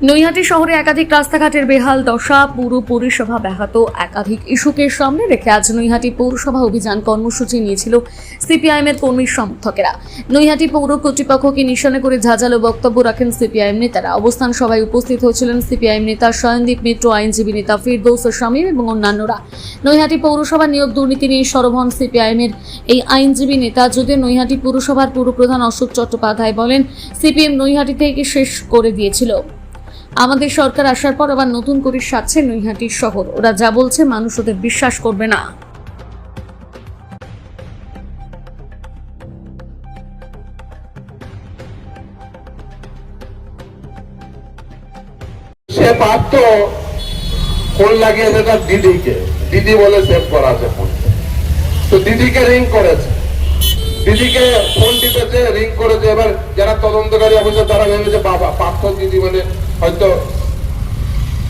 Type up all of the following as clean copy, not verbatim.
নৈহাটি শহরে একাধিক রাস্তাঘাটের বেহাল দশা, পুর পরিষেবা ব্যাহত, একাধিক ইস্যুকে সামনে রেখে আজ নৈহাটি পৌরসভা অভিযান কর্মসূচি নিয়েছিল সিপিআইএমের কর্মী সমর্থকেরা। নৈহাটি পৌর কর্তৃপক্ষকে নিশানা করে ঝাঁঝালো বক্তব্য রাখেন সিপিআইএম নেতারা। অবস্থান সভায় উপস্থিত হয়েছিলেন সিপিআইএম নেতা শয়নদীপ মিত্র, আইনজীবী নেতা ফিরদৌস শামীম এবং অন্যান্যরা। নৈহাটি পৌরসভা নিয়োগ দুর্নীতি নিয়ে সরব হন সিপিআইএমের এই আইনজীবী নেতা। যদিও নৈহাটি পৌরসভার পুরপ্রধান অশোক চট্টোপাধ্যায় বলেন, সিপিএম নৈহাটি থেকে শেষ করে দিয়েছিল, আমাদের সরকার আসার পর আবার নতুন করে সাজছে নৈহাটির শহর। ওরা যা বলছে মানুষ ওদের বিশ্বাস করবে না। সে পারত ফোন লাগিয়েছে তার দিদিকে, দিদি বলে সেভ করা আছে ফোন, তো দিদিকে রিং করেছে, দিদিকে ফোন টিপেছে, রিং করেছে। এবার যারা তদন্তকারী অফিসার তারা ভেবেছে বাবা পার্থ দিদি মানে হয়তো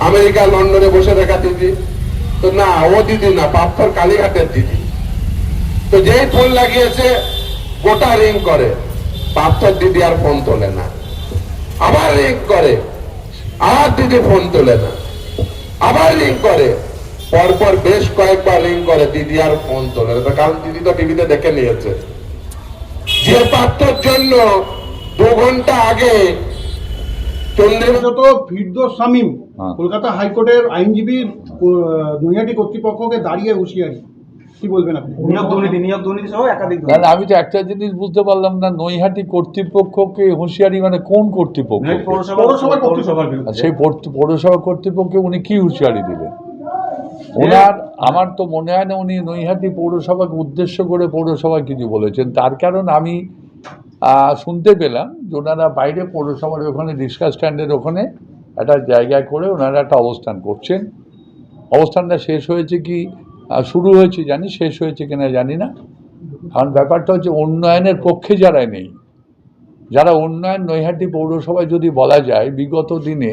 আমেরিকা লন্ডনে বসে থাকা দিদি, তো না ও দিদি না, পার্থর কালীঘাটের দিদি। তো যেই ফোন লাগিয়েছে গোটা রিং করে, পার্থর দিদি আর ফোন তোলে না, আবার রিং করে, আর দিদি ফোন তোলে না, আবার রিং করে, পরপর বেশ কয়েকবার রিং করে, দিদি আর ফোন তোলে না। কারণ দিদি তো টিভিতে দেখে নিয়েছে যে পার্থর জন্য 2 ঘন্টা আগে ফিরদৌস শামীম কলকাতা হাইকোর্টের আইনজীবী নৈহাটি কর্তৃপক্ষকে দাঁড়িয়ে হুঁশিয়ারি, কি বলবেন আপনি? নিয়োগ দুর্নীতি সহ একাধিক। আমি তো একটা জিনিস বুঝতে পারলাম না, নৈহাটি কর্তৃপক্ষকে হুঁশিয়ারি মানে কোন কর্তৃপক্ষ? সেই পৌরসভা কর্তৃপক্ষকে উনি কি হুঁশিয়ারি দিলেন? ওনার আমার তো মনে হয় না উনি নৈহাটি পৌরসভাকে উদ্দেশ্য করে পৌরসভা কিছু বলেছেন। তার কারণ আমি শুনতে পেলাম যে ওনারা বাইরে পৌরসভার ওখানে রিক্সা স্ট্যান্ডের ওখানে একটা জায়গায় করে ওনারা একটা অবস্থান করছেন। অবস্থানটা শেষ হয়েছে কি শুরু হয়েছে জানি, শেষ হয়েছে কিনা জানি না। কারণ ব্যাপারটা হচ্ছে উন্নয়নের পক্ষে যারা নেই, যারা উন্নয়ন নৈহাটি পৌরসভায় যদি বলা যায় বিগত দিনে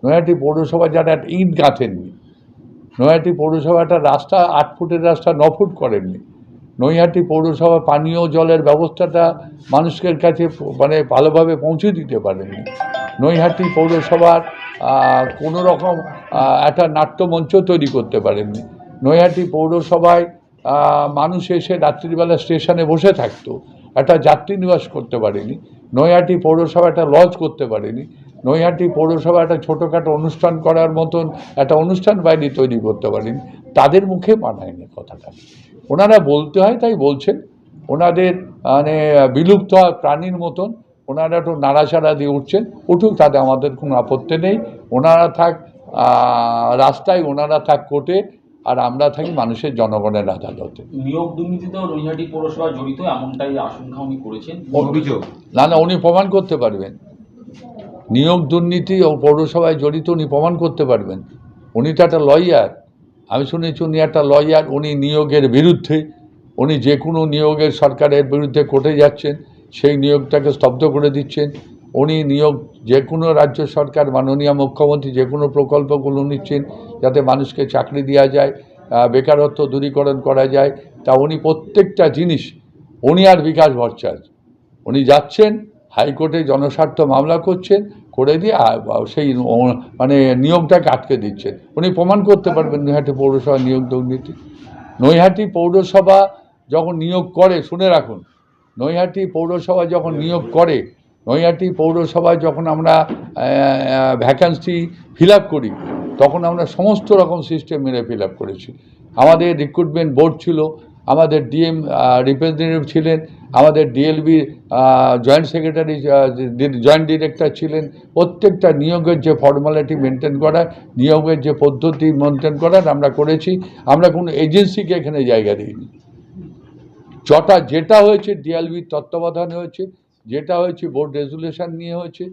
নৈহাটি পৌরসভা যারা একটা ইট গাঁথেননি, নৈহাটি পৌরসভা একটা রাস্তা 8 ফুটের রাস্তা 9 ফুট করেননি, নৈহাটি পৌরসভা পানীয় জলের ব্যবস্থাটা মানুষের কাছে মানে ভালোভাবে পৌঁছে দিতে পারেননি, নৈহাটি পৌরসভার কোনো রকম একটা নাট্যমঞ্চ তৈরি করতে পারেননি, নৈহাটি পৌরসভায় মানুষ এসে রাত্রিবেলা স্টেশনে বসে থাকতো, একটা যাত্রী নিবাস করতে পারেনি, নৈহাটি পৌরসভা একটা লজ করতে পারেনি, নৈহাটি পৌরসভা একটা ছোটোখাটো অনুষ্ঠান করার মতন একটা অনুষ্ঠান বাড়ি তৈরি করতে পারেনি। তাদের মুখে মানায়নি কথাটা, ওনারা বলতে হয় তাই বলছেন। ওনাদের মানে বিলুপ্ত হওয়া প্রাণীর মতন ওনারা একটু নাড়াচাড়া দিয়ে উঠছেন, উঠুক, তাতে আমাদের কোনো আপত্তি নেই। ওনারা থাক রাস্তায়, ওনারা থাক কোর্টে, আর আমরা থাকি মানুষের জনগণের আদালতে। নিয়োগ দুর্নীতিতেও নৈহাটি পৌরসভা জড়িত এমনটাই আশঙ্কা উনি করেছেন, অভিযোগ। না উনি প্রমাণ করতে পারবেন, নিয়োগ দুর্নীতি ও পৌরসভায় জড়িত উনি প্রমাণ করতে পারবেন। উনি তো একটা লয়ার, আমি শুনেছি উনি একটা লয়ার। উনি নিয়োগের বিরুদ্ধে, উনি যে কোনো নিয়োগের সরকারের বিরুদ্ধে কোর্টে যাচ্ছেন, সেই নিয়োগটাকে স্তব্ধ করে দিচ্ছেন। উনি নিয়োগ যে কোনো রাজ্য সরকার, মাননীয় মুখ্যমন্ত্রী যে কোনো প্রকল্পগুলো নিচ্ছেন যাতে মানুষকে চাকরি দেওয়া যায়, বেকারত্ব দূরীকরণ করা যায়, তা উনি প্রত্যেকটা জিনিস উনি আর বিকাশ ভট্টাচার্য উনি যাচ্ছেন হাইকোর্টে জনস্বার্থ মামলা করছেন, করে দিয়ে সেই মানে নিয়োগটাকে আটকে দিচ্ছেন। উনি প্রমাণ করতে পারবেন নৈহাটি পৌরসভা নিয়োগ দুর্নীতি। নৈহাটি পৌরসভা যখন নিয়োগ করে, শুনে রাখুন, নৈহাটি পৌরসভা যখন নিয়োগ করে, নৈহাটি পৌরসভায় যখন আমরা ভ্যাকান্সি ফিল আপ করি, তখন আমরা সমস্ত রকম সিস্টেম মেনে ফিল আপ করেছি। আমাদের রিক্রুটমেন্ট বোর্ড ছিল, আমাদের ডিএম রিপ্রেজেন্টেটিভ ছিলেন, আমাদের DLB joint secretary, joint director ছিলেন। প্রত্যেকটা নিয়োগের যে ফর্মালিটি মেনটেন করা, নিয়োগের যে পদ্ধতি মেনটেন করার আমরা করেছি। আমরা কোনো এজেন্সিকে এখানে জায়গা দিইনি। যেটা হয়েছে ডিএলবির তত্ত্বাবধানে হয়েছে, যেটা হয়েছে বোর্ড রেজুলেশন নিয়ে হয়েছে,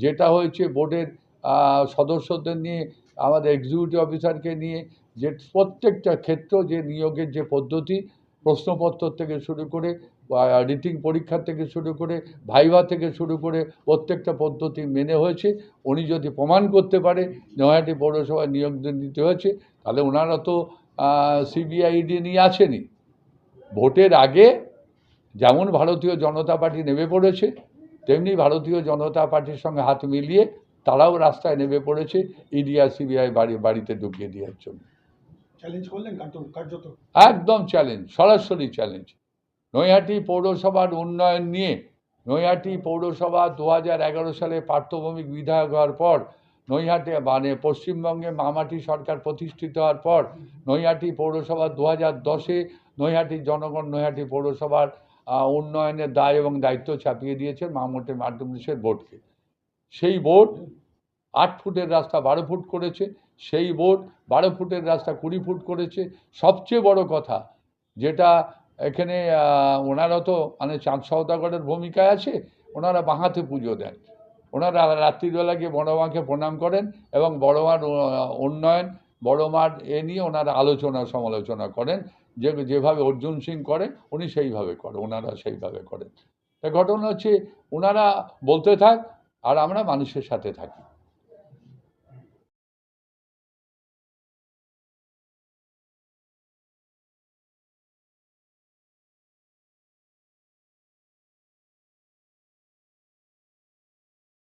যেটা হয়েছে বোর্ডের সদস্যদের নিয়ে, আমাদের এক্সিকিউটিভ অফিসারকে নিয়ে, যে প্রত্যেকটা ক্ষেত্র যে নিয়োগের যে পদ্ধতি, প্রশ্নপত্র থেকে শুরু করে, রিটিং পরীক্ষা থেকে শুরু করে, ভাইভা থেকে শুরু করে প্রত্যেকটা পদ্ধতি মেনে হয়েছে। উনি যদি প্রমাণ করতে পারে নৈহাটি পৌরসভায় নিয়োগ দিতে হয়েছে, তাহলে ওনারা তো সিবিআইডি নিয়ে আসেনি। ভোটের আগে যেমন ভারতীয় জনতা পার্টি নেমে পড়েছে, তেমনি ভারতীয় জনতা পার্টির সঙ্গে হাত মিলিয়ে তারাও রাস্তায় নেমে পড়েছে ইডি আর সিবিআই বাড়িতে ঢুকিয়ে দেওয়ার জন্য। চ্যালেঞ্জ করলেন কার্যত একদম চ্যালেঞ্জ, সরাসরি চ্যালেঞ্জ। নৈহাটি পৌরসভার উন্নয়ন নিয়ে, নৈহাটি পৌরসভা 2011 সালে পার্থভৌমিক বিধায়ক হওয়ার পর, নৈহাটি মানে পশ্চিমবঙ্গে মামাটি সরকার প্রতিষ্ঠিত হওয়ার পর নৈহাটি পৌরসভা 2010-এ নৈহাটির জনগণ নৈহাটি পৌরসভার উন্নয়নের দায় এবং দায়িত্ব চাপিয়ে দিয়েছে মামুটি মাধ্যমিক বোর্ডকে। সেই বোর্ড 8 ফুটের রাস্তা 12 ফুট করেছে, সেই বোর্ড 12 ফুটের রাস্তা 20 ফুট করেছে। সবচেয়ে বড় কথা যেটা এখানে ওনারা তো মানে চাঁদ সওদাগরের ভূমিকায় আছে, ওনারা বাঁহাতে পুজো দেন, ওনারা রাত্রিবেলা গিয়ে বড় মাকে প্রণাম করেন এবং বড় মার উন্নয়ন, বড় মার নিয়ে ওনারা আলোচনা সমালোচনা করেন, যেভাবে অর্জুন সিং করে উনি সেইভাবে করে, ওনারা সেইভাবে করেন। তা ঘটনা হচ্ছে ওনারা বলতে থাক আর আমরা মানুষের সাথে থাকি।